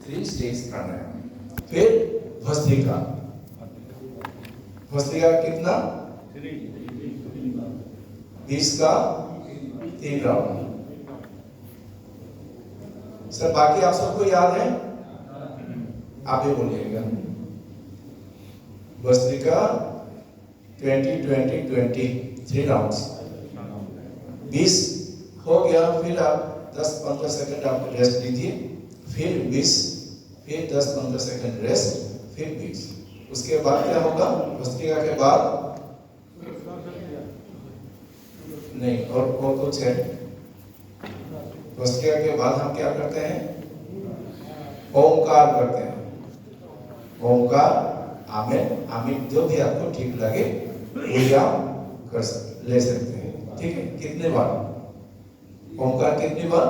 3 stage प्राणायाम। फिर भस्त्रिका, भस्त्रिका कितना 20 का 3 राउंड। सर बाकी आप सबको याद है? आप ही बोलिएगा। भस्त्रिका 20-20-20 3 राउंड्स। 20 हो गया, फिर आप 10-15 सेकंड आप रेस्ट लीजिए, फिर 20, फिर 10-15 सेकंड रेस्ट, फिर 20। उसके बाद क्या होगा? भस्त्रिका के बाद नहीं और कुछ है? भस्त्रिका के बाद हम क्या करते हैं? ओमकार करते हैं। ओमकार, आमीन, आमीन, जो भी आपको ठीक लगे वो आप ले सकते हैं। ठीक है? कितने बार ओमकार? कितनी बार?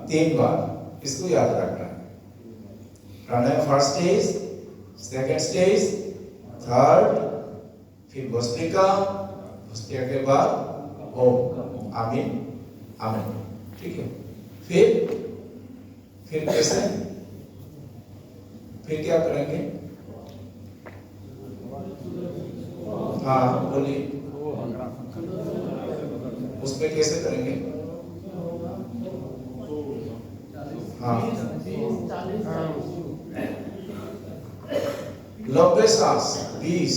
3 बार। इसको याद रखना है। Pranayama first stage, second stage, third, फिर भस्त्रिका, भस्त्रिका के बाद ओम, आमीन, आमीन। ठीक है? फिर कैसे? फिर क्या करेंगे? हाँ बोलिए, उसमें कैसे करेंगे? हाँ, लंबे सांस 20,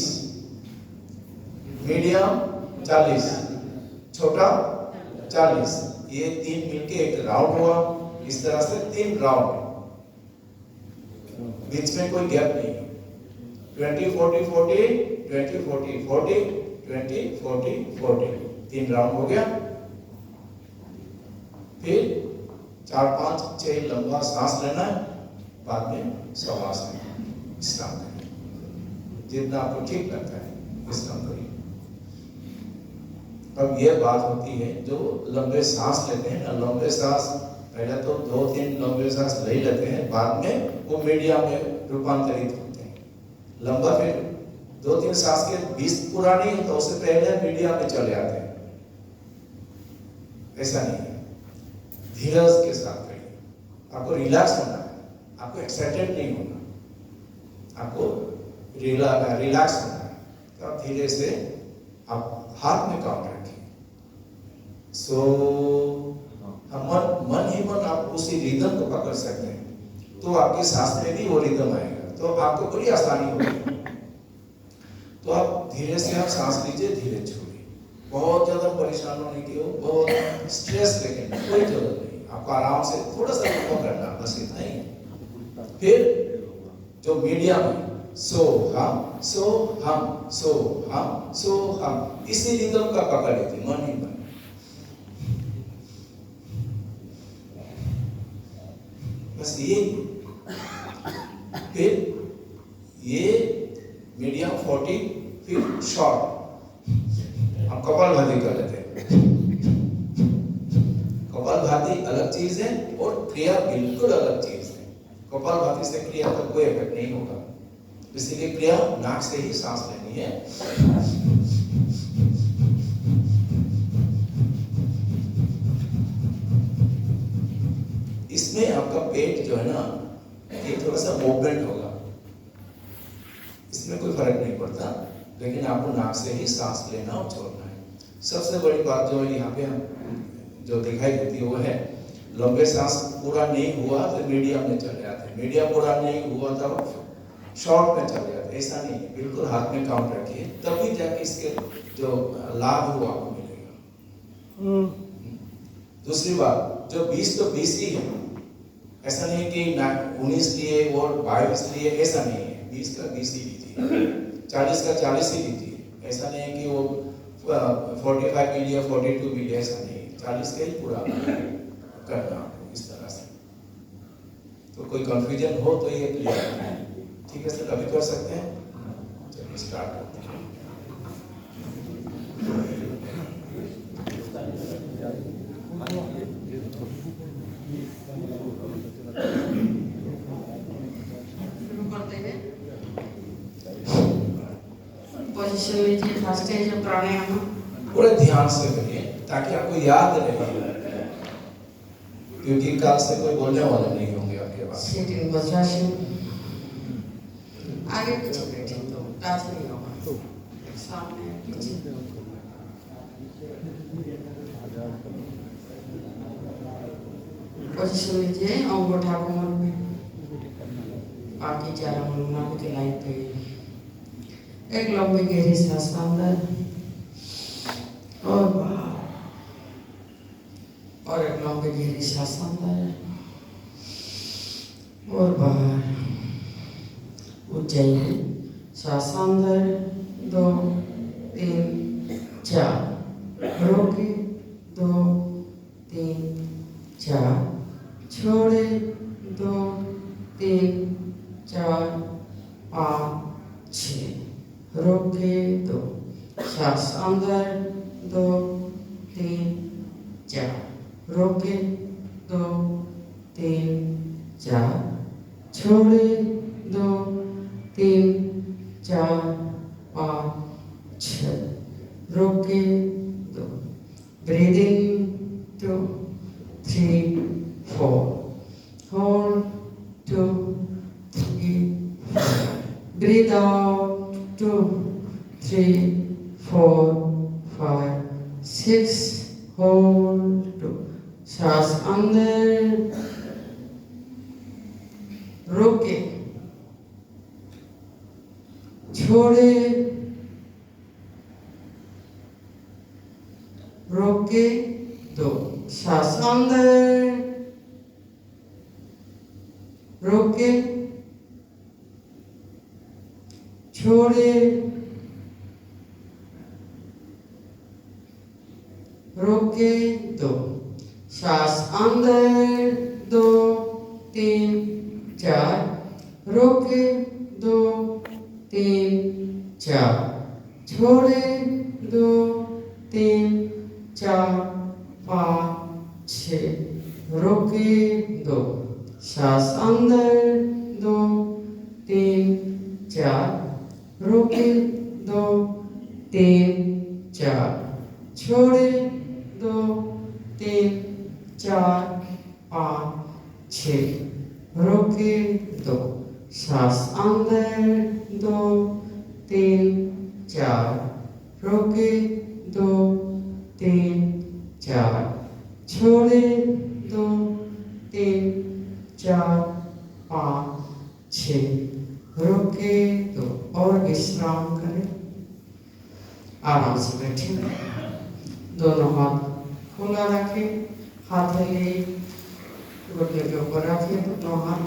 मीडियम 40, छोटा 40। ये 3 मिलके एक राउंड हुआ। इस तरह से 3 राउंड, बीच में कोई गैप नहीं। 20-40-40, 20-40-40, 20-40-40, 3 राउंड हो गया। फिर 4-5-6 लंबा सांस लेना है, बाद में शवासन विश्राम करिए। जितना आपको ठीक लगता है विश्राम करिए। अब ये बात होती है जो लंबे सांस लेते हैं ना, लंबे सांस पहले तो 2-3 लंबे सांस ले लेते हैं, बाद में वो मीडिया में रूपांतरित होते हैं। लंबा फिर 2-3 सांस के 20 पूरा नहीं होता, उससे पहले मीडिया में चले आते हैं। ऐसा नहीं है, धीरज के साथ करिए। आपको रिलैक्स होना है, आपको एक्साइटेड नहीं होना, आपको रिलैक्स होना है। तो आप धीरे से आप हाथ में काम रखिए। सो मन ही मन आप उसी रिदम को पकड़ सकते हैं, तो आपके सांस में भी वो रिदम आएगा, तो आपको बड़ी आसानी होगी। तो आप धीरे से आप सांस लीजिए, धीरे छोड़िए। बहुत ज्यादा परेशान होने की हो, बहुत स्ट्रेस लेने की कोई जरूरत नहीं। आपको आराम से थोड़ा सा कम करना, बस इतना ही है। फिर जो मीडिया में सो हम सो हम सो हम सो हम, इसी रिदम का पकड़ लेते मन ही मन। बस ये फिर ये मीडियम 40, फिर शॉर्ट हम कपालभाति कर लेते हैं। कपालभाति अलग चीज है और क्रिया बिल्कुल अलग चीज है। कपालभाति से क्रिया का कोई इफेक्ट नहीं होगा, इसीलिए क्रिया नाक से ही सांस लेनी है। इसमें आपका पेट जो है ना, ये थोड़ा सा मूवमेंट होगा, इसमें कोई फर्क नहीं पड़ता, लेकिन आपको नाक से ही सांस लेना और छोड़ना है। सबसे बड़ी बात जो यहाँ पे हम जो दिखाई देती है वो है लंबे सांस पूरा नहीं हुआ तो मीडियम में चले जाते हैं, मीडियम पूरा नहीं हुआ तो शॉर्ट में चले जाते हैं। ऐसा नहीं है, बिल्कुल हाथ में काउंट रखिए, तभी जाके इसके जो लाभ हो आपको मिलेगा। दूसरी बात, जो 20 तो 20 ही है, ऐसा नहीं कि 19 लिए और 22 लिए, ऐसा नहीं है। 20 का 20 ही लीजिए, 40 का 40 ही लीजिए। ऐसा नहीं है कि वो 45 मिलिए 42 मिलिए, ऐसा नहीं है। 40 का ही पूरा करना आपको इस तरह से। तो कोई कंफ्यूजन हो तो ये क्लियर है। ठीक है सर, अभी कर सकते हैं। चलिए स्टार्ट करते हैं। पोजीशन लीजिए, फर्स्ट है जो प्राणायाम, पूरे ध्यान से करिए ताकि आपको याद रहे, क्योंकि कल से कोई बोलने वाला नहीं होंगे आपके पास। Sitting Vajrasana. आगे पीछे बैठे तो टच नहीं होगा, सामने पीछे। पोजीशन लीजिए, अंगूठा कमर में, बाकी चार अंगुल नाभि के लाइन पे। एक लंबी गहरी सांस अंदर और बाहर, और एक लंबी गहरी सांस अंदर और बाहर। ऊंचाई सांस अंदर 2 3 4, रोके 2 3 4, छोड़े 2 3 4 5 6, रोके 2, सांस अंदर 2 3 4, रोके 2 3 4, छोड़े 2 3 4 5 6, रोके 2, breathing 2 3 4, hold 2 3 4, breathe out 2 3 4 5 6, hold 2, सांस अंदर, रोके, छोड़े, रोके 2, सांस अंदर, रोके, छोड़े, रोके 2, सांस अंदर 2 3 4, रोके 2 3 4, छोड़े 2 3 4 5 6, रोके 2, सांस अंदर 2 3 4, रोके 2 3 4, छोड़े 2 3 4 5 6, रोके 2, सांस अंदर 2 3 4, रोके 2 3 4, छोड़े 2 3 4 5 6, रोके 2, और विश्राम करें। आराम से बैठे, दोनों हाथ खुला रखें, हाथ ले घुटने के ऊपर रखें, दोनों हाथ।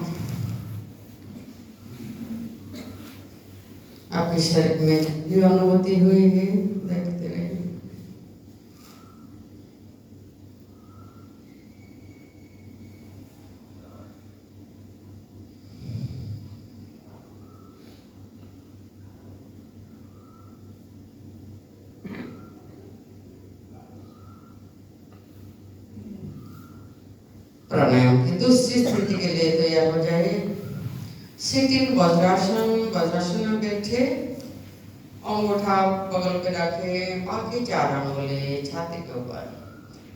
आपके शरीर में जो अनुभूति हुई है देखते रहिए। प्राणायाम की दूसरी स्थिति के लिए तैयार हो जाइए। सिटिंग वज्रासन, वज्रासन में बैठे, अंगूठा बगल पे रखें, बाकी 4 अंगुलें छाती के ऊपर,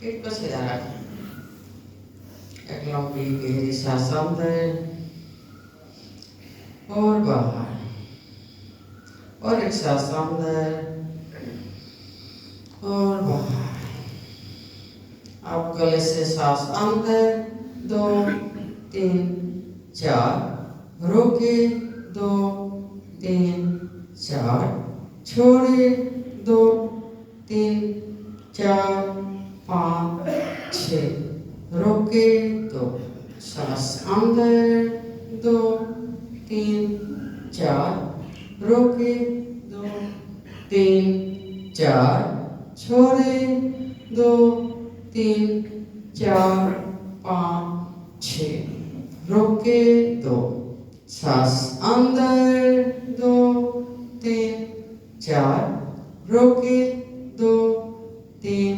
पीठ पर सीधा रखें। एक लंबी गहरी सांस अंदर और बाहर, और एक सांस अंदर और बाहर। आप गले से सांस अंदर 2 3 4, रोके 2 3 4, छोड़े 2 3 4 5 6, रोके 2, सांस अंदर 2 3 4, रोके 2 3 4, छोड़े 2 3 4 5 6, रोके 2, सांस अंदर 2 3 4, रोके 2 3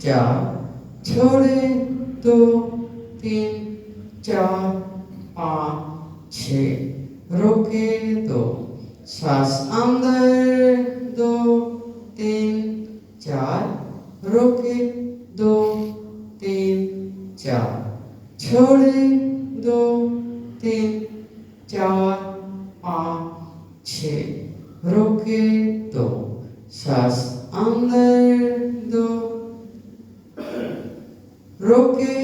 4, छोड़े 2 3 4 5 6, रोके 2, सांस अंदर 2 3 4, रोके 2 3 4, छोड़े 2 3 4 5 6 रोके 2 सांस अंदर 2 रोके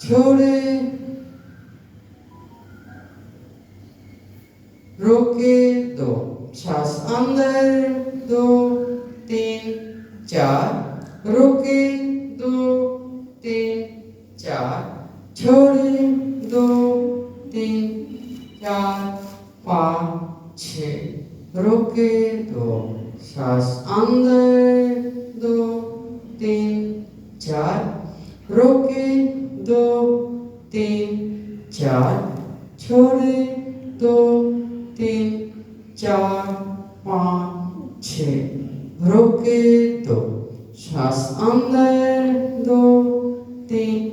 छोड़े रोके 2 सांस अंदर 2 3 4 रोके 2 3 4 छोड़े 2 3 4 5 6 रोके 2 सांस अंदर 2 3 4 रोके 2 3 4 छोड़े 2 3 4 5 6 रोके 2 सांस अंदर 2 3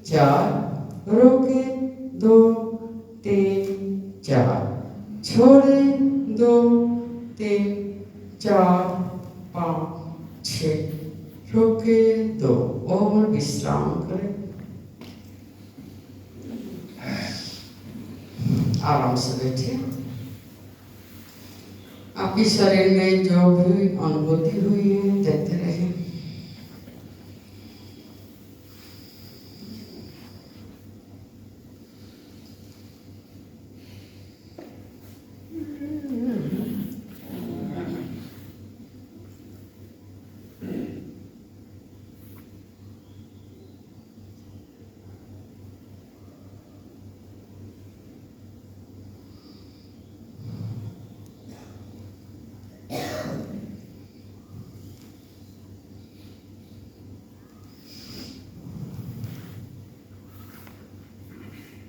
4 रोके 2 3 4 छोड़े 2 3 4 5 6 रोके 2 और विश्राम करें। आराम से बैठिए। आपके शरीर में जो भी अनुभूति हुई है देखते रहिए।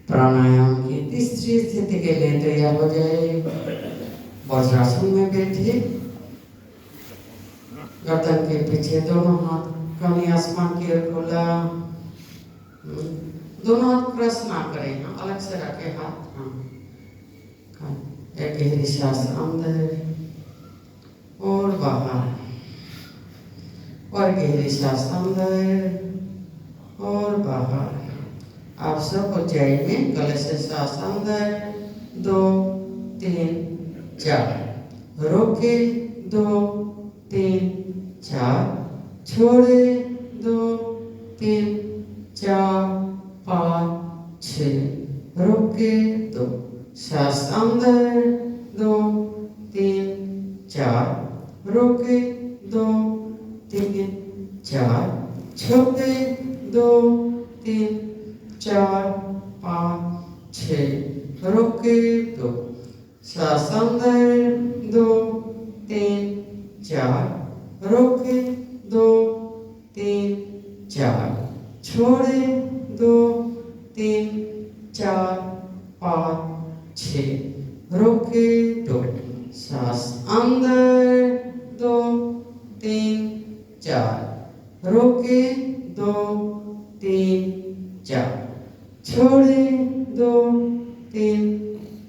प्राणायाम की तीसरी स्थिति के लिए तैयार हो जाए। वज्रासन में बैठिए। गर्दन के पीछे दोनों हाथ कहीं आसमान की ओर खोला। दोनों हाथ क्रॉस ना करें, अलग से रखे हाथ। एक गहरी सांस अंदर और बाहर, और गहरी सांस अंदर और बाहर। आप सब ऊंचाई में गले से सांस अंदर 2 3 4 रोके 2 3 4 छोड़े 2 3 4 5 6 रोके 2 सांस अंदर 2 3 4 रोके 2 3 4 छोड़े 2 3 4 5 6 रोके 2 सांस अंदर 2 3 4 रोके 2 3 4 छोड़े 2 3 4 5 6 रोके 2 सांस अंदर 2 3 4 रोके 2 3 4 छोड़े 2 3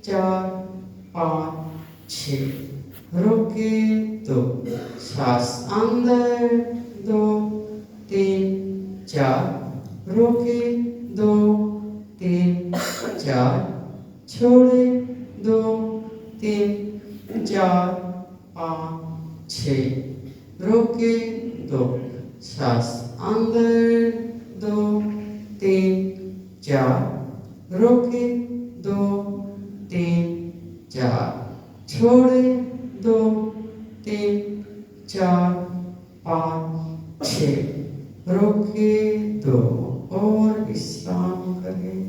4 5 6 रोके 2 सांस अंदर 2 3 4 रोके 2 3 4 छोड़े 2 3 4 5 6 रोके 2 सांस अंदर 2 3 4 रोके 2 3 4 छोड़े 2 3 4 5 6 रोके 2 और विश्राम करें।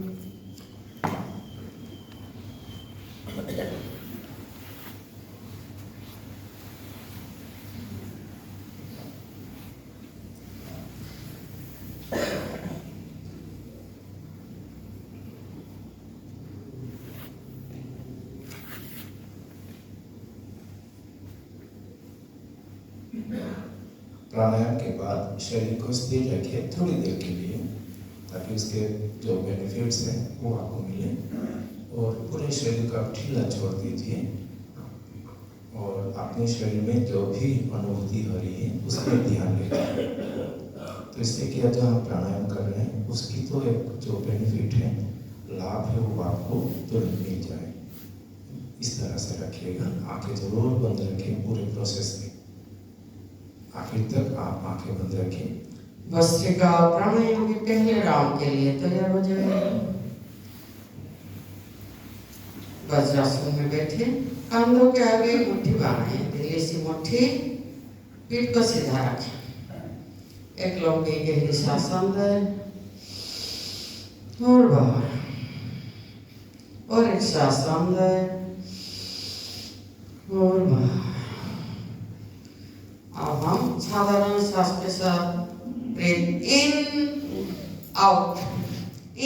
प्राणायाम के बाद शरीर को स्थिर रखिए थोड़ी देर के लिए, ताकि उसके जो बेनिफिट्स हैं वो आपको मिले। और पूरे शरीर को आप ढीला छोड़ दीजिए और अपने शरीर में जो भी अनुभूति हो रही है उस पर ध्यान रखिए। तो इससे क्या, जो हम प्राणायाम कर रहे हैं उसकी तो एक जो बेनिफिट है, लाभ है, वो आपको तुरंत मिल जाए। इस तरह से रखिएगा, आंखें जरूर बंद रखें पूरे प्रोसेस में, आखिर तक आप आंखें बंद रखें। भस्त्रिका प्राणायाम के पहले राउंड के लिए तैयार हो जाए। वज्रासन में बैठे, कंधों के आगे मुट्ठी बांधे, ढीली सी मुट्ठी, पीठ को सीधा रखें। एक लंबी गहरी सांस अंदर और बाहर, और एक सांस अंदर और बाहर। अब हम साधारण सांस के साथ breathe in out,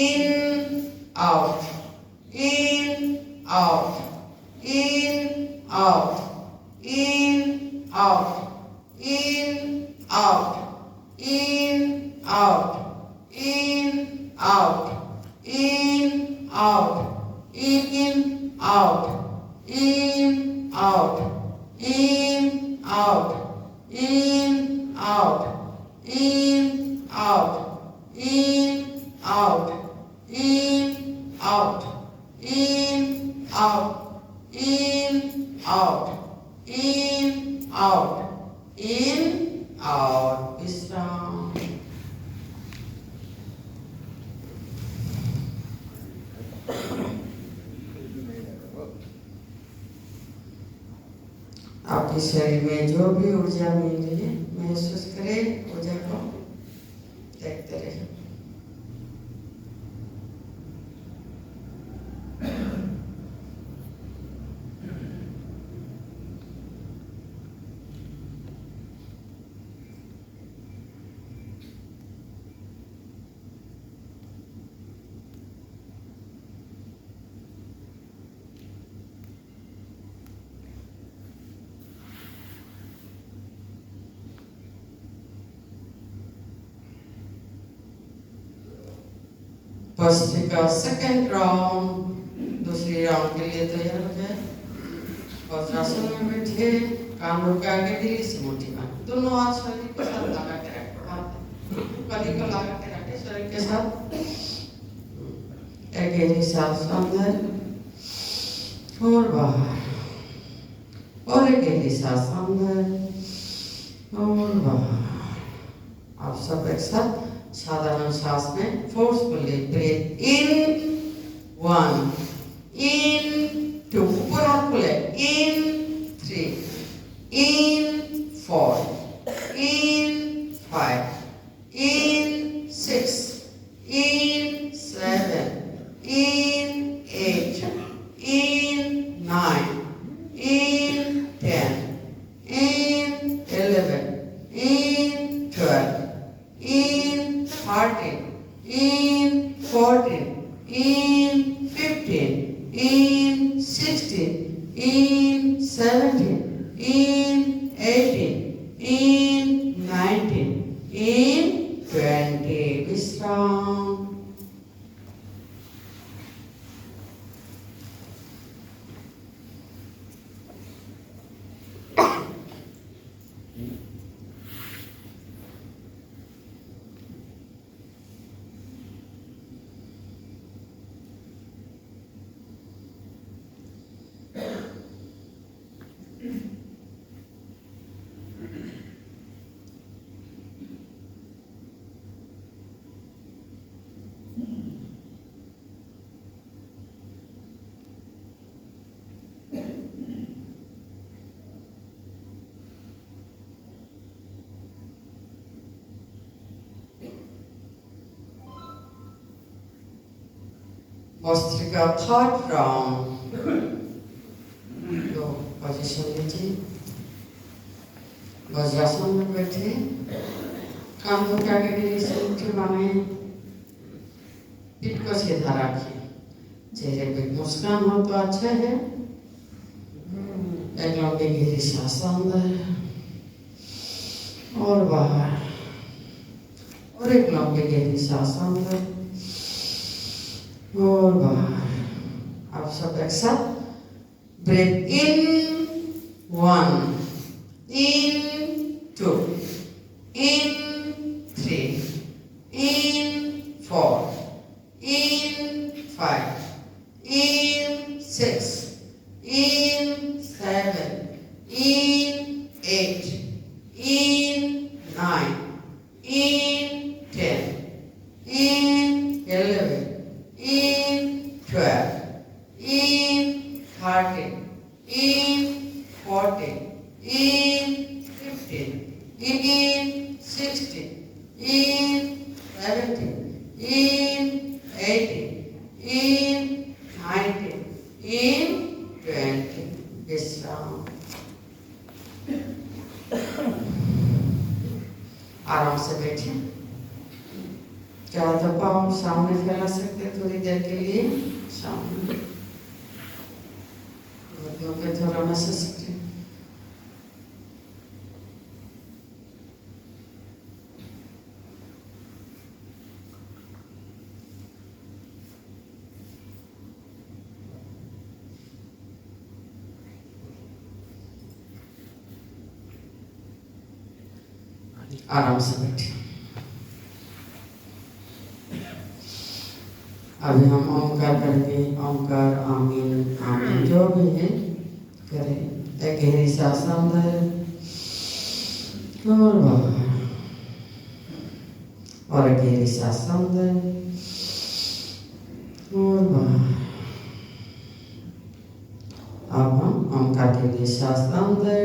in out, in out, in out, in out, in out, in, out, in, out, in, out, in, out, in, out, in, out, in, out, in, out, in, out, in, out, in, out, in, out, in, out, in, out. विश्राम। आपके शरीर में जो भी ऊर्जा मिल रही है महसूस करें, ऊर्जा को देखते रहे। भस्त्रिका सेकंड राउंड, दूसरी राउंड के लिए तैयार हो जाए। वज्रासन में बैठे, कानों के आगे ढीली सी मुट्ठी बांधे, दोनों हाथ शरीर के साथ लगा के रखें, कली को लगा के रखें शरीर के साथ। एक गहरी सांस अंदर और बाहर, और एक गहरी सांस अंदर और बाहर। आप सब एक साथ साधारण सांस में फोर्सफुली ब्रीथ इन 1, इन 2, ऊपर हाथ खुले, इन 3, इन 4, इन 5, इन 6, इन 7, इन 8, इन 9, in 10, in 11, in 12, in 13, in 14, in 15, in 16, in 17, in 18, in 19, in 20. Visram. Bhastrika third round, तो पोजीशन लीजिए। वज्रासन में बैठे, कंधों के आगे ढीली सी मुट्ठी बांधे, पीठ को सीधा रखिए। चेहरे पे मुस्कान हो तो अच्छा है। एक लंबी गहरी सांस अंदर और बाहर, और एक लंबी गहरी सांस अंदर और बाहर। आप सब एक साथ breathe in 1, in 2, in 3, in 5, in 6, in 7, in 8, in 9, in 10, in 11, in 12, in 13, in 14, in 15, in 16, in 17, in 18, in 19, in 20. विश्राम। आराम से बैठे। क्या तो पाँव सामने फैला सकते थोड़ी देर के लिए सामने। घुटनों पे थोड़ा मसाज करें। आराम से बैठे। अभी हम ओंकार करेंगे। ओंकार आमीन आमीन जो भी है करें। एक गहरी सांस अंदर और बाहर, और एक गहरी सांस अंदर और बाहर। अब हम ओंकार के लिए सांस अंदर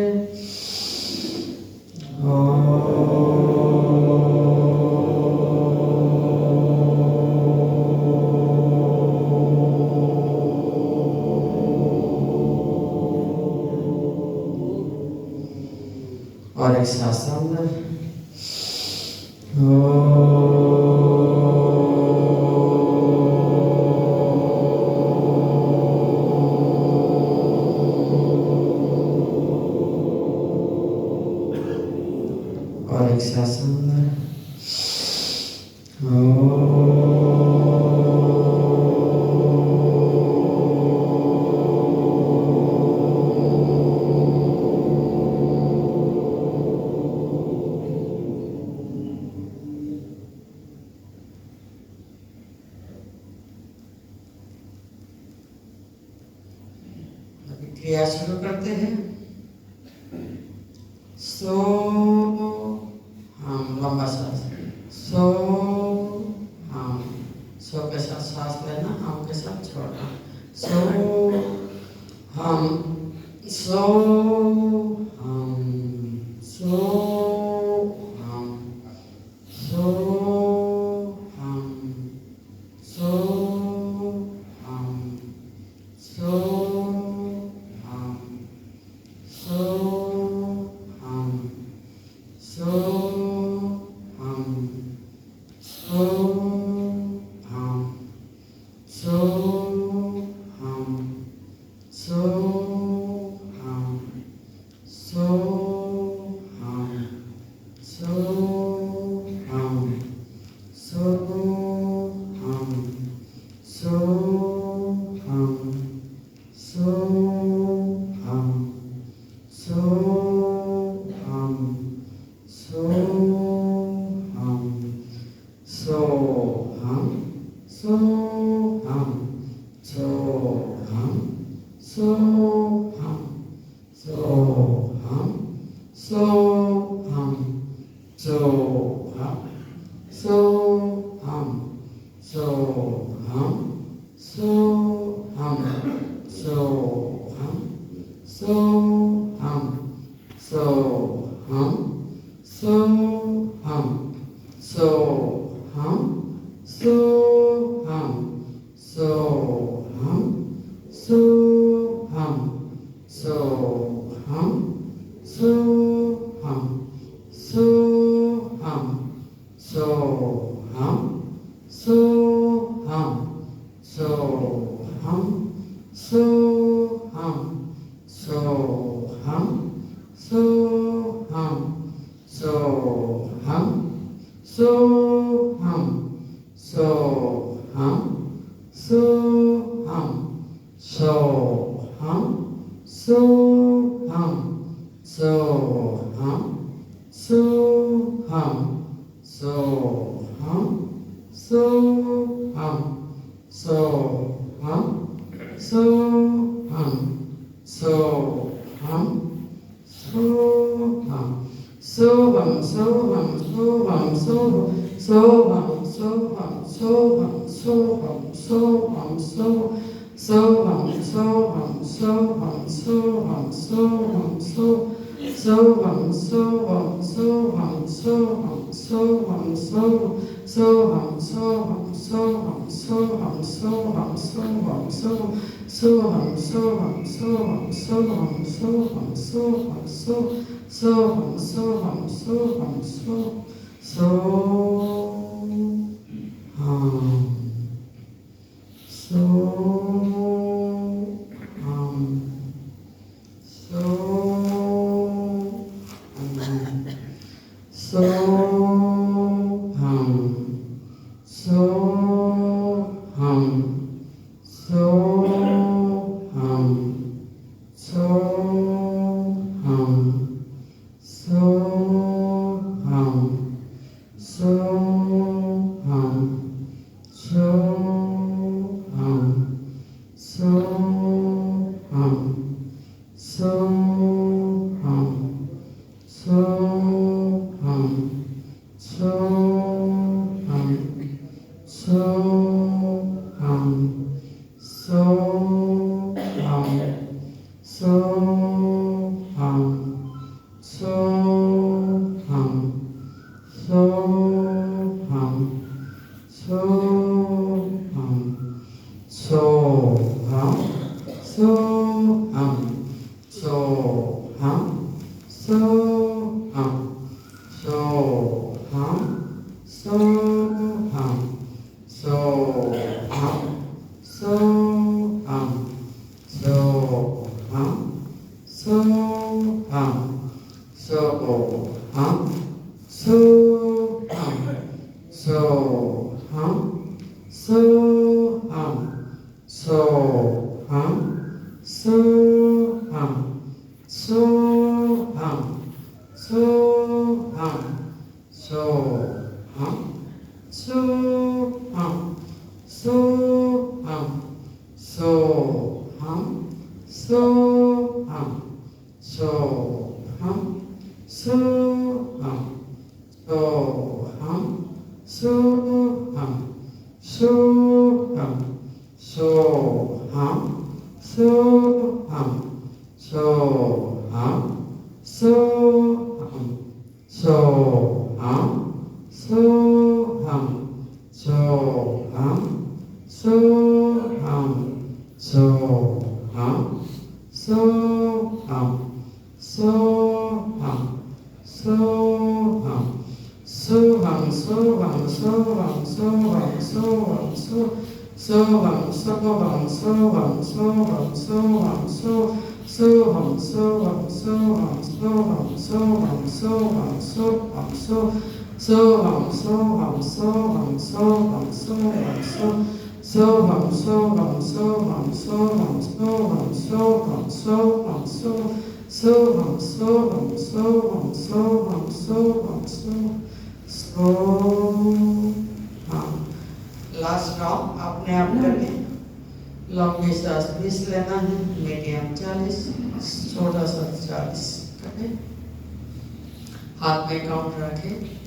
और एक सांस अंदर और एक सांस अंदर क्रिया शुरू करते हैं। सो हम लंबा सांस, सो हम, सो के साथ सांस लेना, हम के साथ छोड़ना। सो हम, सो हम, सो हम, सो हम, सो हम, सो लास्ट ड्रॉप अपने आप करके लंबी सांस 20 लेना है, मीडियम 40, छोटा सा 40 करके हाथ में काउंट रखे।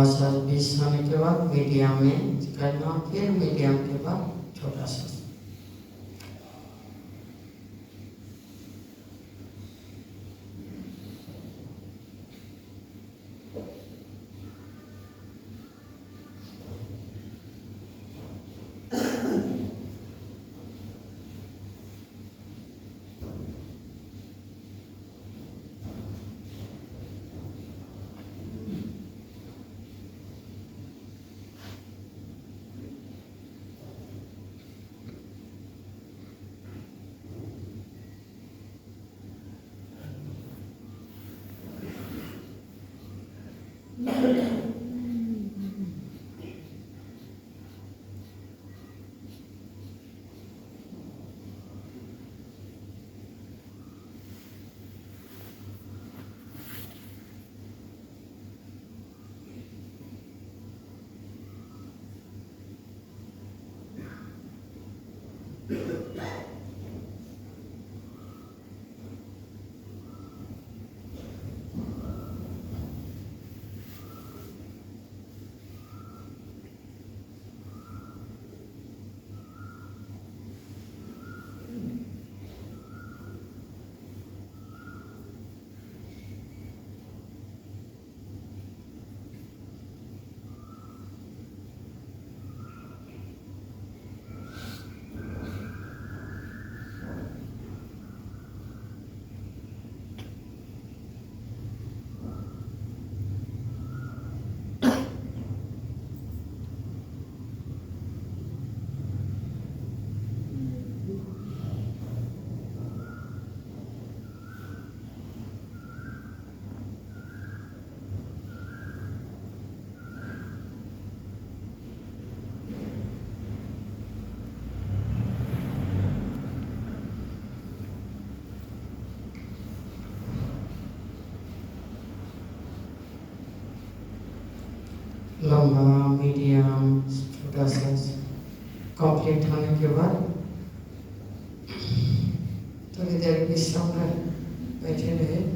भाषा 20 होने के बाद मीडियम में करना, फिर मीडियम के बाद छोटा सा। लंबा, मीडियम, छोटा सा कंप्लीट होने के बाद थोड़ी देर विश्राम कर बैठे रहे।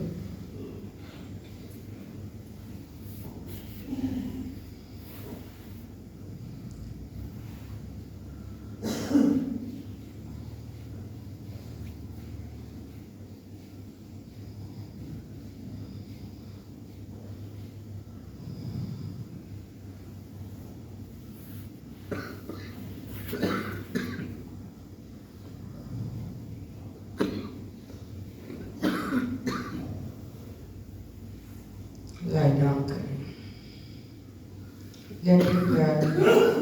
Lie down करें, let it go.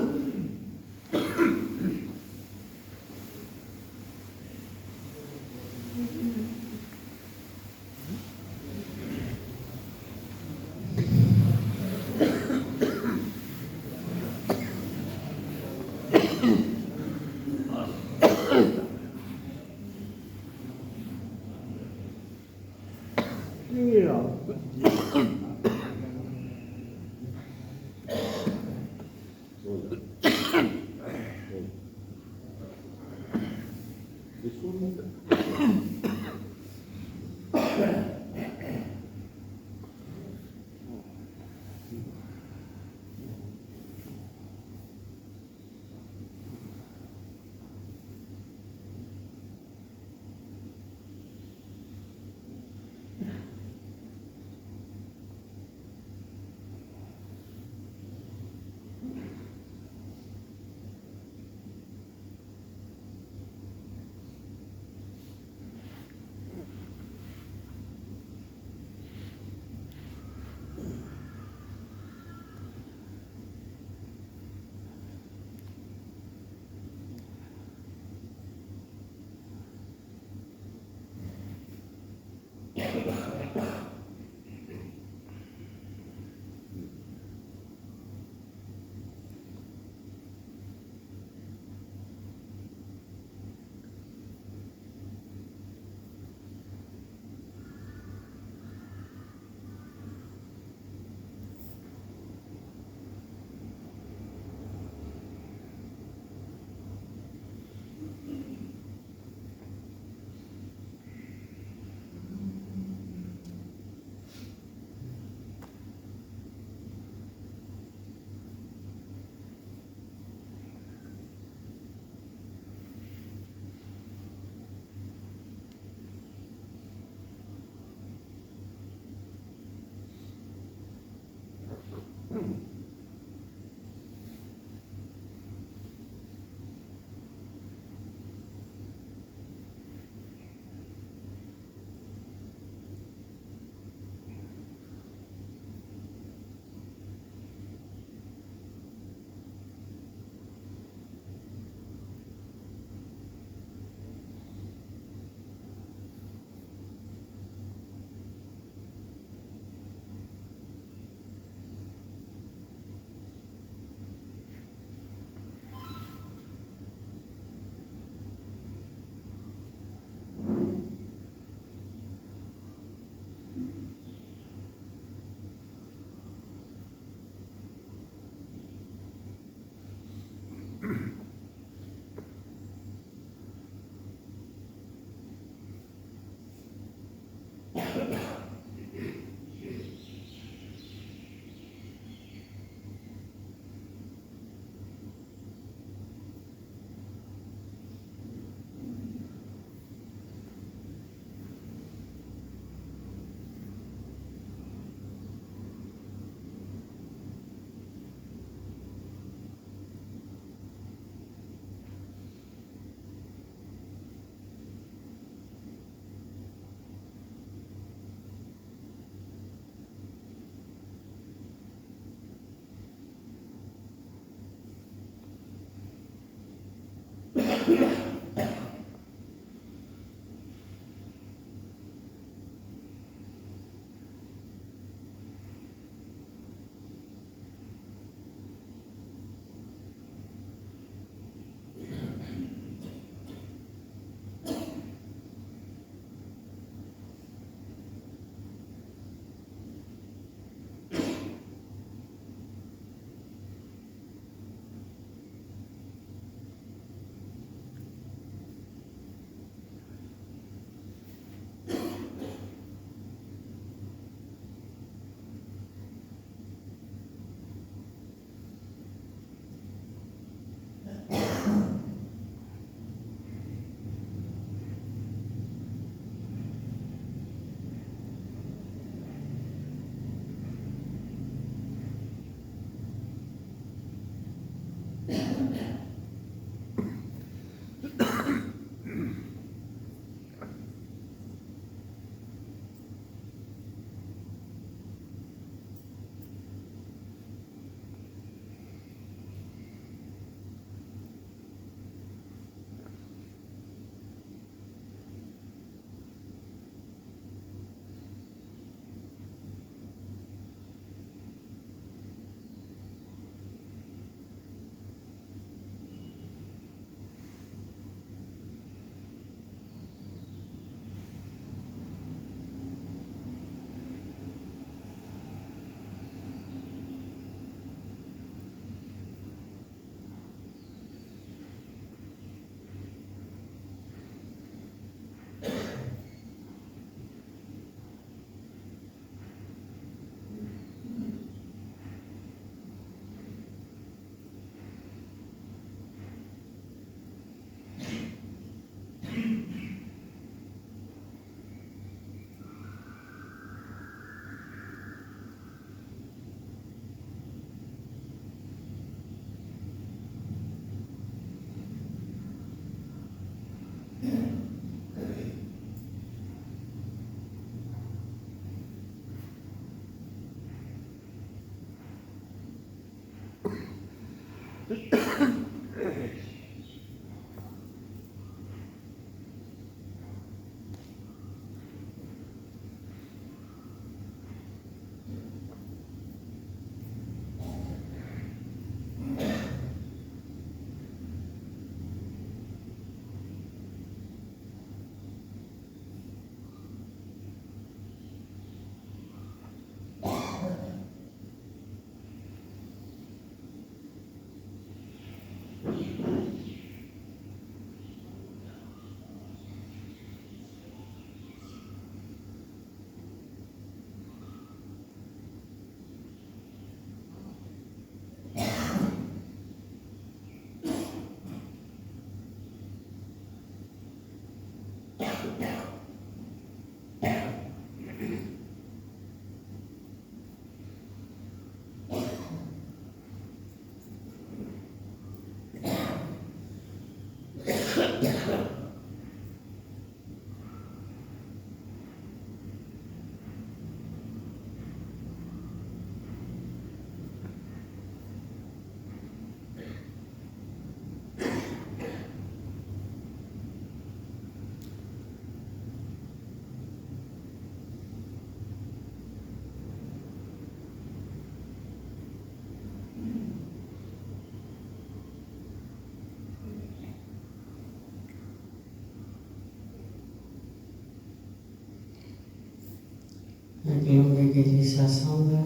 एक लंबी गहरी सांस अंदर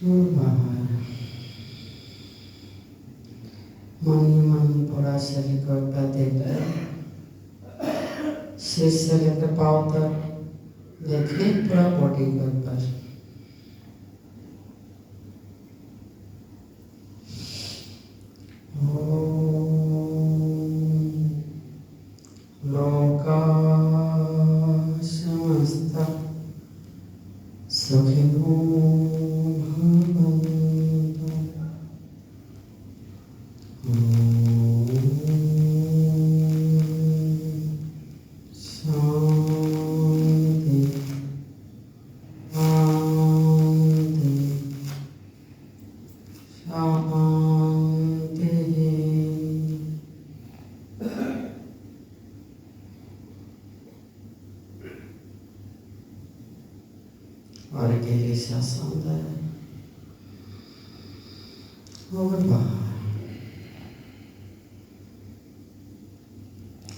और बाहर। मन ही मन पूरा शरीर को एक बार देख रहे, सिर से लेकर पाँव तक देखिए पूरा बॉडी को एक बार। लोका समस्ता सुखिनो भवन्तु। शांति शांति शांति। और गहरी सांस अंदर और बाहर।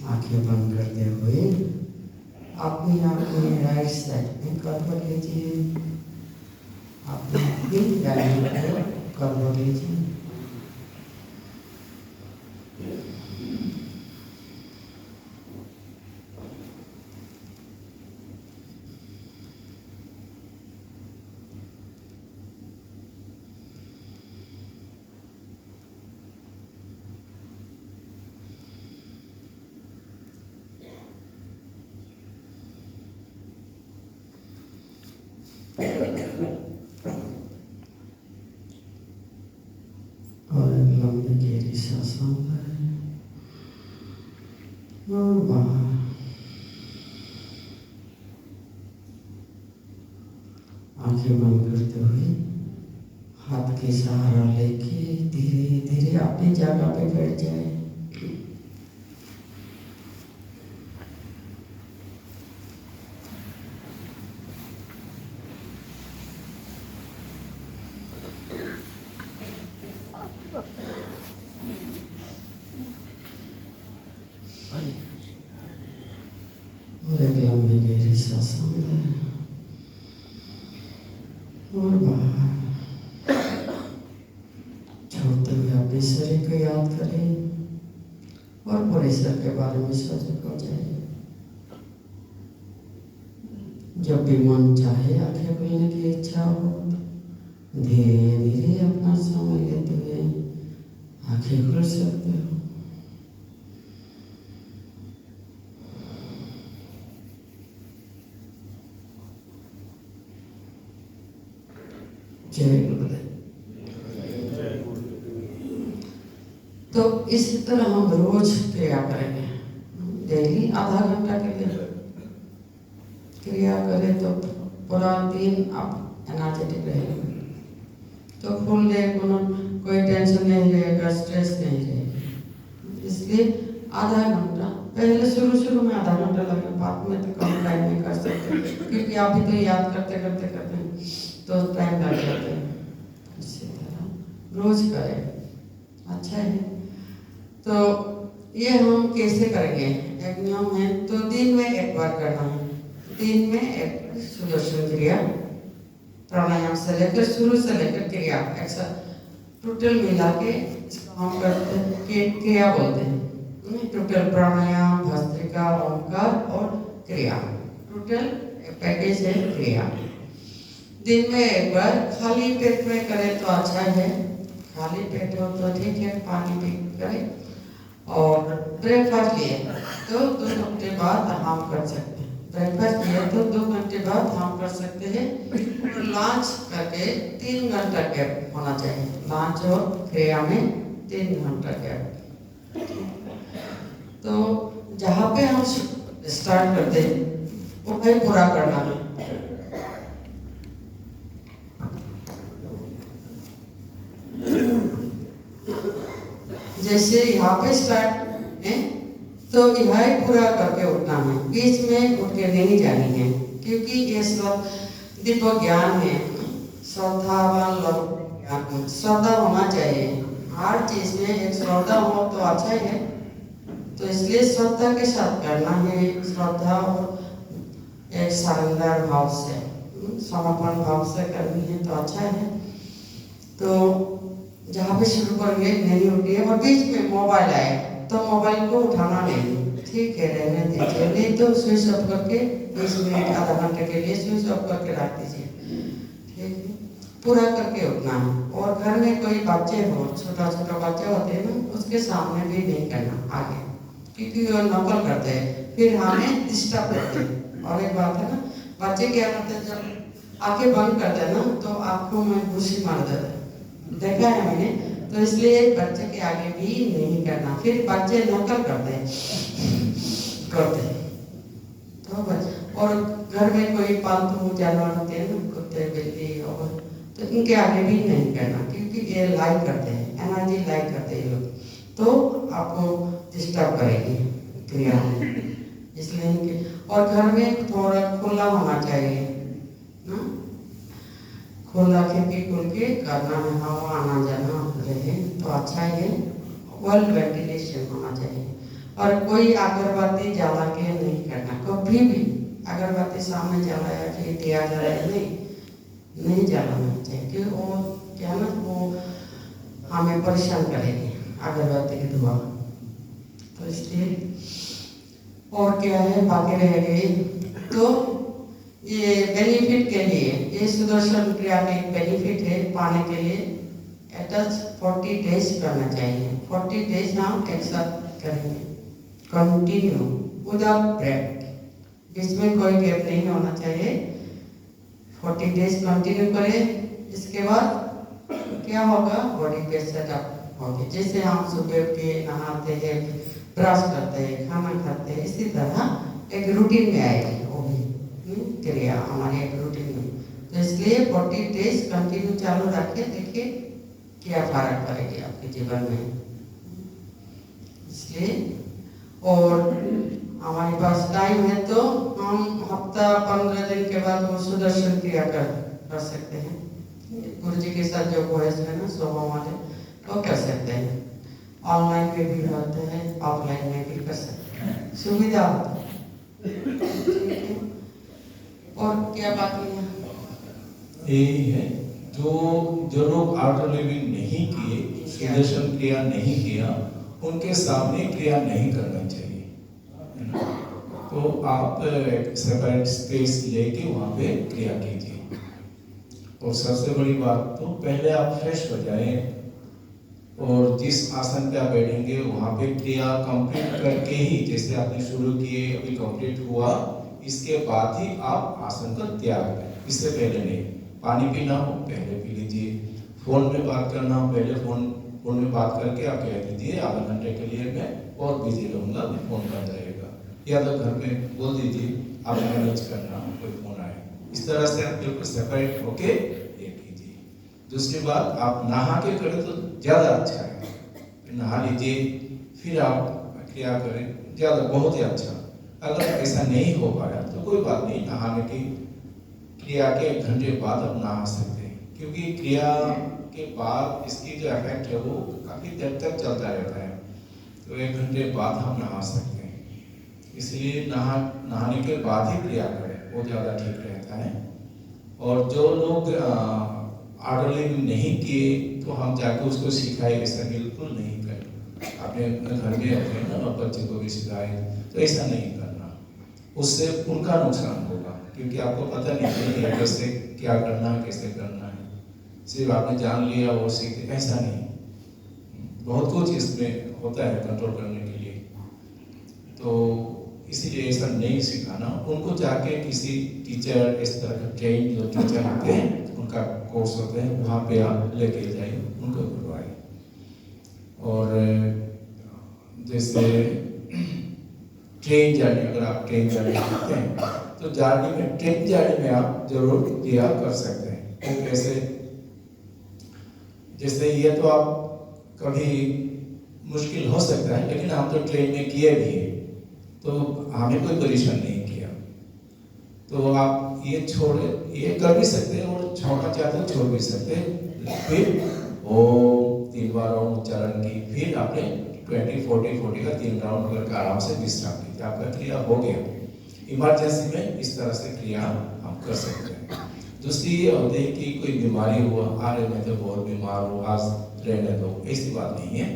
आंखें बंद करते हुए अपनी आंखें राइट साइड में करवट लीजिए। अपनी आंखें दाहिनी तरफ करवट लीजिए। और एक लंबी गहरी सांस अंदर और बाहर। आंखें बंद करते हुए हाथ के सहारा लेके धीरे धीरे अपनी जगह पे बैठ जाए। और एक लंबी गहरी सांस अंदर और बाहर। छोड़ते हुए अपने शरीर को याद करें और परिसर के बारे में सजग हो जाए। जब भी मन चाहे आंखें खोलने की इच्छा हो, धीरे धीरे अपना समय लेते हुए आंखें खोल सकते हो। जय गुरुदेव। तो इसी तरह हम रोज क्रिया करेंगे। डेली आधा घंटा के लिए क्रिया करें तो पूरा दिन आप एनर्जेटिक रहेंगे। तो फुल डे कोई टेंशन नहीं रहेगा, स्ट्रेस नहीं रहेगा। इसलिए आधा घंटा, पहले शुरू में आधा घंटा लगे, बाद में तो कम टाइम में कर सकते हैं, क्योंकि आप भी तो याद करते करते तो टाइम लग जाता है। इसी तरह रोज करें, अच्छा है। तो ये हम कैसे करेंगे? एक नियम है, तो दिन में एक बार करना है। दिन में एक सुदर्शन क्रिया, प्राणायाम से लेकर शुरू से लेकर क्रिया ऐसा टोटल मिला के हम करते हैं, क्रिया बोलते हैं। टोटल प्राणायाम, भस्त्रिका, ओंकार और क्रिया, टोटल पैकेज है क्रिया। दिन में एक बार खाली पेट में करें तो अच्छा है। खाली पेट हो तो ठीक है, पानी पी करें। और ब्रेकफास्ट लिए तो 2 घंटे बाद हम कर सकते हैं। ब्रेकफास्ट लिए तो 2 घंटे बाद हम कर सकते हैं। लंच करके 3 घंटा गैप होना चाहिए। लंच और क्रिया में 3 घंटा गैप। तो जहाँ पे हम स्टार्ट करते हैं वो भाई पूरा करना है। जैसे यहाँ पे स्टार्ट है तो यहाँ ही पूरा करके उठना है, बीच में उठ के नहीं जानी है, क्योंकि ये सब दीपक ज्ञान है। श्रद्धावान लोग, श्रद्धा होना चाहिए हर चीज में। एक श्रद्धा हो तो अच्छा है, तो इसलिए श्रद्धा के साथ करना है। श्रद्धा और एक सरेंडर भाव से, समर्पण भाव से करनी है तो अच्छा है। तो जहाँ पे शुरू करेंगे नहीं होती है, और बीच में मोबाइल आए तो मोबाइल को उठाना नहीं, ठीक है रहने दीजिए, नहीं तो स्विच ऑफ करके 20 मिनट आधा घंटे के लिए स्विच ऑफ करके रख दीजिए, ठीक है। पूरा करके उठना है। और घर में कोई बच्चे हो, छोटा छोटा बच्चे होते हैं ना, उसके सामने भी नहीं करना आगे, क्योंकि वो नकल करते हैं फिर हमें डिस्टर्ब करते हैं। और एक बात है ना, बच्चे क्या करते हैं, जब आंखें बंद करते हैं ना तो आंखों में घुसी मार देते हैं, देखा है मैंने। तो इसलिए बच्चे के आगे भी नहीं करना, फिर बच्चे नकल करते हैं तो और घर में कोई पालतू जानवर होते हैं ना, कुत्ते बिल्ली, और तो इनके आगे भी नहीं करना, क्योंकि ये लाइक करते हैं, एनर्जी लाइक करते हैं लोग, तो आपको डिस्टर्ब करेगी क्रिया में, इसलिए इनके। और घर में थोड़ा खुला होना चाहिए ना, खुला खिड़की खोल के करना है, हवा आना जाना रहे तो अच्छा है। वेल वेंटिलेशन होना चाहिए। और कोई अगरबत्ती जला के नहीं करना, कभी भी अगरबत्ती सामने जलाया कि दिया जा रहा है, नहीं जलाना चाहिए, क्योंकि वो क्या ना, वो हमें परेशान करेगी अगरबत्ती की धुआं। तो इसलिए और क्या है बाकी रह गई, तो ये बेनिफिट के लिए, ये सुदर्शन क्रिया का एक बेनिफिट है पाने के लिए। एटच 40 डेज करना चाहिए, 40 डेज हम एक साथ करेंगे कंटिन्यू विदाउट ब्रेक, बीच में कोई गैप नहीं होना चाहिए। 40 डेज कंटिन्यू करें, इसके बाद क्या होगा, बॉडी पे सेटअप होगी। जैसे हम सुबह उठ के नहाते हैं, ब्रश करते हैं, खाना खाते हैं, इसी तरह एक रूटीन में आएगी वो भी क्रिया हमारे एक रूटीन में। तो इसलिए 40 डेज कंटिन्यू चालू रखिए, देखिए क्या फर्क पड़ेगी आपके जीवन में। इसलिए और हमारे पास टाइम है तो हम हफ्ता 15 दिन के बाद वो सुदर्शन क्रिया कर सकते हैं। गुरु जी के साथ जो वॉइस है ना, सुबह वाले वो कर सकते हैं। ऑनलाइन में भी होते हैं, ऑफलाइन में भी कर सकते हैं, सुविधा होता है। और क्या बाकी है, यही है जो लोग आउटर लिविंग नहीं किए, सुदर्शन क्रिया नहीं किया, उनके सामने क्रिया नहीं करना चाहिए, है ना। तो आप एक सेपरेट स्पेस लेके वहाँ पे क्रिया कीजिए। और सबसे बड़ी बात तो पहले आप फ्रेश हो जाए, और जिस आसन पे आप बैठेंगे वहाँ पे क्रिया कंप्लीट करके ही, जैसे आपने शुरू किए अभी कंप्लीट हुआ, इसके बाद ही आप आसन का त्याग करें, इससे पहले नहीं। पानी पीना हो पहले पी लीजिए, फोन में बात करना हो पहले फोन में बात करके आप कह दीजिए आधा घंटे के लिए मैं बहुत बिजी रहूँगा, फोन बंद रहेगा, या तो घर में बोल दीजिए आप मैनेज करना कोई फोन आए। इस तरह से आप बिल्कुल सेपरेट होके ये कीजिए। दूसरी बात, आप नहा के करें तो ज़्यादा अच्छा है, नहा लीजिए फिर आप क्रिया करें, ज़्यादा बहुत ही अच्छा। अगर ऐसा नहीं हो पाया तो कोई बात नहीं, नहाने की क्रिया के 1 घंटे बाद आप नहा सकते हैं, क्योंकि क्रिया के बाद इसकी जो इफेक्ट है वो काफ़ी देर तक चलता रहता है, तो 1 घंटे बाद हम नहा सकते हैं। इसलिए नहाने के बाद ही क्रिया करें, वो ज़्यादा ठीक रहता है। और जो लोग आर्डरलिंग नहीं किए तो हम जाकर उसको सिखाए, ऐसा बिल्कुल नहीं करें। आपने अपने घर में अपने ना बच्चे को भी सिखाए, तो ऐसा नहीं करना, उससे उनका नुकसान होगा, क्योंकि आपको पता नहीं है कैसे क्या करना है, कैसे करना है। सिर्फ आपने जान लिया और सीख, ऐसा नहीं, बहुत कुछ इसमें होता है कंट्रोल करने के लिए। तो इसीलिए ऐसा नहीं सिखाना, उनको जाके किसी टीचर, इस तरह का ट्रेन जो टीचर होते हैं उनका कोर्स होते हैं, वहाँ पे आप लेके जाइए, उनको बुलवाइए। और जैसे ट्रेन जर्नी, अगर आप ट्रेन जर्नी करते हैं तो ट्रेन जर्नी में आप जरूर क्रिया कर सकते हैं। तो कैसे, जैसे ये तो आप कभी मुश्किल हो सकता है, लेकिन हम तो ट्रेन में किए भी है तो हमें कोई परेशान नहीं किया। तो आप ये कर भी सकते हैं और छोड़ना चाहते हैं छोड़ भी सकते हैं। फिर वो 3 बार उच्चारण की, फिर आपने 20-40 का 3 राउंड करके आराम से विश्राम कीजिए, आपका क्रिया हो गया। इमरजेंसी में इस तरह से क्रिया हम कर सकते हैं। दूसरी ये होती है कि कोई बीमारी हुआ, अरे मैं तो बहुत बीमार हूँ, आज रहने दो, ऐसी बात नहीं है।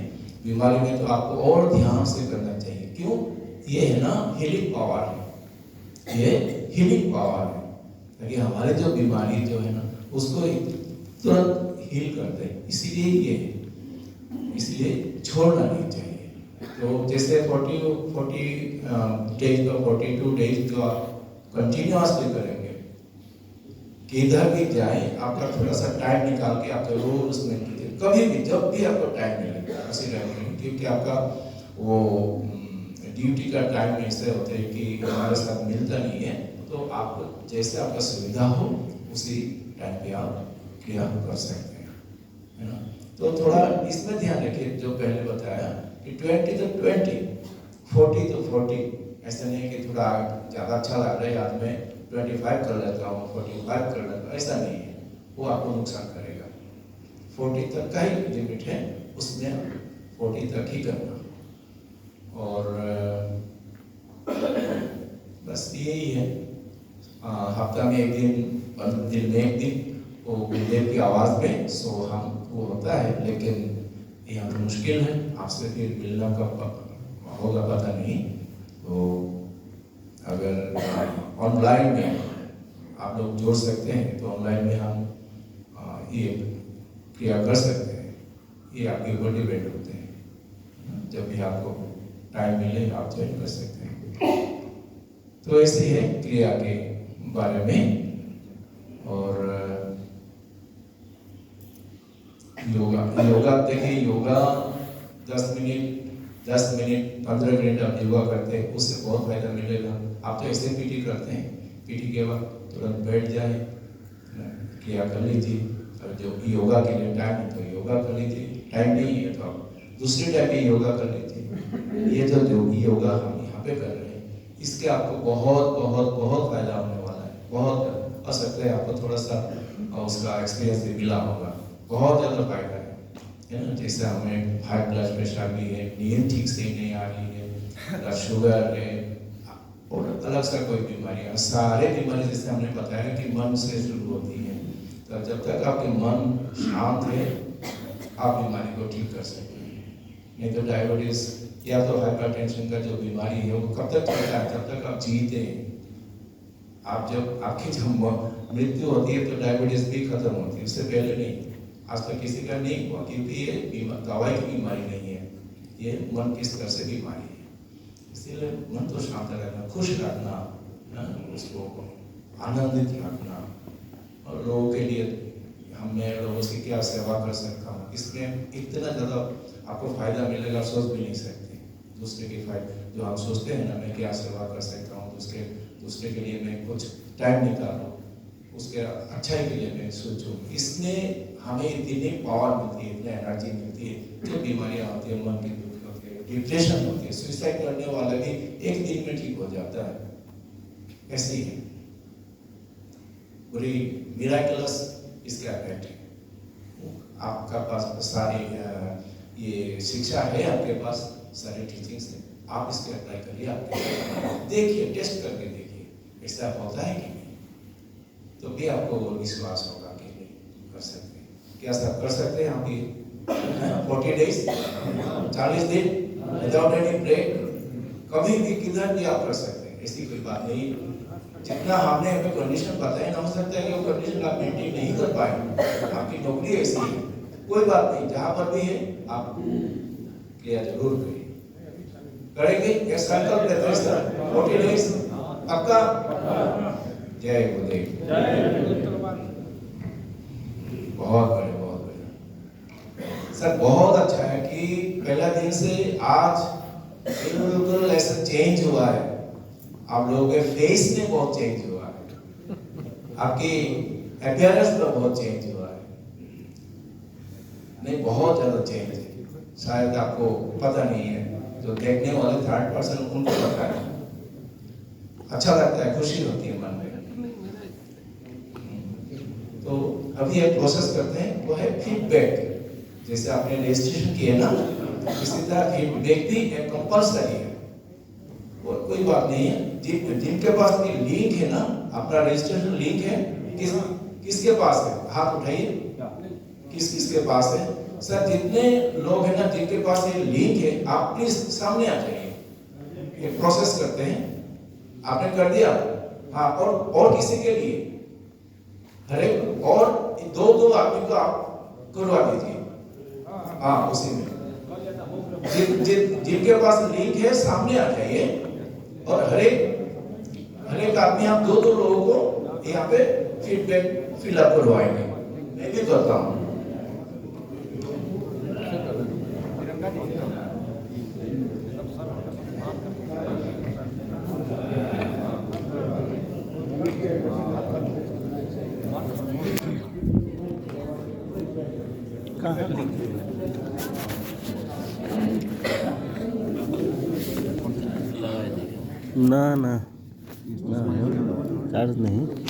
बीमारी में तो आपको और ध्यान से करना चाहिए। क्यों? ये है ना हीलिंग पावर है, ये हीलिंग पावर है, ताकि हमारे जो बीमारी जो है ना उसको तुरंत हील करते हैं। इसलिए छोड़ना नहीं चाहिए। तो जैसे 42 डेज जो आप कंटिन्यूअसली करेंगे, किधर भी जाए आपका थोड़ा सा टाइम निकाल के आप जरूर उसमें कीजिए, कभी भी जब भी आपको टाइम मिले उसी टाइम में, क्योंकि आपका वो ड्यूटी का टाइम ऐसे होता है कि हमारे साथ मिलता नहीं है। तो आपको जैसे आपका सुविधा हो उसी टाइम पे आप क्रिया कर सकते हैं, है ना। तो थोड़ा इसमें ध्यान रखिए, जो पहले बताया कि 20 तो 20, 40 तो 40, ऐसा नहीं कि थोड़ा ज़्यादा अच्छा लग रहा है आज मैं 25 कर लेता हूँ, 45 कर लेता हूँ, ऐसा नहीं है, वो आपको नुकसान करेगा। 40 तक का ही लिमिट है, उसमें 40 तक ही करना। और बस यही है, हफ्ता में 1 दिन, 15 दिन में 1 दिन वो गुरुदेव की आवाज़ में सो हम वो होता है, लेकिन ये हमें मुश्किल है। आपसे फिर मिलना कब होगा पता नहीं। तो अगर ऑनलाइन में आप लोग जोड़ सकते हैं तो ऑनलाइन में हम ये क्रिया कर सकते हैं। ये आपके ऊपर डिपेंड होते हैं, जब भी आपको टाइम मिले आप ज्वाइन कर सकते हैं। तो ऐसे है क्रिया के बारे में। और योगा देखिए, योगा 10 मिनट 15 मिनट आप योगा करते हैं, उससे बहुत फायदा मिलेगा। आप तो ऐसे पीटी करते हैं, पीटी के बाद तुरंत बैठ जाए, क्रिया कर लीजिए। और जो योगा के लिए टाइम है तो योगा कर लीजिए, टाइम नहीं है तो आप दूसरे टाइम पे योगा कर लीजिए। ये जो योगा हम यहाँ पे कर रहे हैं, इसके आपको बहुत बहुत बहुत फायदा होने वाला है। बहुत हो सकता है आपको थोड़ा सा उसका एक्सपीरियंस भी मिला होगा, बहुत ज़्यादा फायदा है ना। जैसे हमें हाई ब्लड प्रेशर भी है, नींद ठीक से नहीं आ रही है, शुगर है और अलग सा कोई बीमारी है, सारे बीमारी जैसे हमने बताया कि मन से शुरू होती है। तो जब तक आपके मन शांत है आप बीमारी को ठीक कर सकते हैं। नहीं तो डायबिटीज या तो हाइपरटेंशन का जो बीमारी है वो कब तक चलता है? जब तक आप जीते हैं। आप जब आपकी मृत्यु होती है तो डायबिटीज भी खत्म होती है, उससे पहले नहीं। आज तक किसी का नहीं हुआ, क्योंकि ये दवाई की बीमारी नहीं है, ये मन की स्तर से बीमारी है। इसीलिए मन तो शांत रहना, खुश रखना, उसको आनंदित रखना। और लोगों के लिए मैं लोगों की क्या सेवा कर सकता हूँ, इसमें इतना ज़्यादा आपको फायदा मिलेगा, सोच भी नहीं सकते। दूसरे के फायदे जो हम सोचते हैं ना, मैं क्या सेवा कर सकता हूँ, दूसरे के लिए मैं कुछ टाइम निकालूँ, उसके अच्छाई के लिए मैं सोचूं, इसमें हमें इतनी पावर मिलती है, इतनी एनर्जी मिलती है। जो बीमारियां होती है, मन की दुख होती है, डिप्रेशन होती है, सुसाइड करने वाला भी 1 दिन में ठीक हो जाता है। ऐसी है पूरी मिराकुलस इसका इफेक्ट है। आपका पास सारी ये शिक्षा है, आपके पास सारी टीचिंग्स है, आप इसके अप्लाई करिए, आप देखिए, टेस्ट करके देखिए ऐसा होता है कि नहीं, तो भी आपको विश्वास होगा कि नहीं कर सकते। क्या सब कर सकते हैं आप ये 40 डेज 40 दिन विदाउट एनी ब्रेक, कभी भी किधर भी आप कर सकते हैं, ऐसी कोई बात नहीं। जितना हमने अभी कंडीशन बताया ना, हो सकता है कि वो कंडीशन आप मेंटेन नहीं कर पाए, आपकी नौकरी ऐसी है, कोई बात नहीं, जहाँ पर भी है आप क्रिया जरूर करेंगे। एक संकल्प लेते हैं सर, 40 डेज पक्का। जय गुरुदेव। बहुत बढ़िया सर, बहुत अच्छा है कि पहला दिन से आज बिल्कुल ऐसा चेंज हुआ है, आप लोगों के फेस में बहुत चेंज हुआ है, आपकी अपीयरेंस में बहुत चेंज हुआ है, नहीं बहुत ज्यादा चेंज है, शायद आपको पता नहीं है, जो देखने वाले थर्ड पर्सन उनको पता है। अच्छा लगता है, खुशी होती है मन में। तो अभी एक प्रोसेस करते हैं, वो है फीडबैक। जैसे आपने रजिस्ट्रेशन किया ना, इसी तरह फीडबैक भी एक कंपल्सरी है, वो कोई बात नहीं है। जिनके पास भी लिंक है ना, अपना रजिस्ट्रेशन लिंक है, किसके पास है, हाथ उठाइए, किसके पास है? सर जितने लोग हैं ना जिनके पास ये लिंक है, आप प्लीज सामने आ जाइए। एक प्रोसेस करते हैं, आपने कर दिया? हाँ, और किसी के लिए, अरे और दो आदमी को आप करवा दीजिए। हाँ, उसी में जिनके पास लिंक है सामने आ जाइए, और हर एक आदमी आप दो लोगों को यहाँ पे फीडबैक फिलअप करवाएंगे। मैं भी करता हूँ। ना चार्ज नहीं।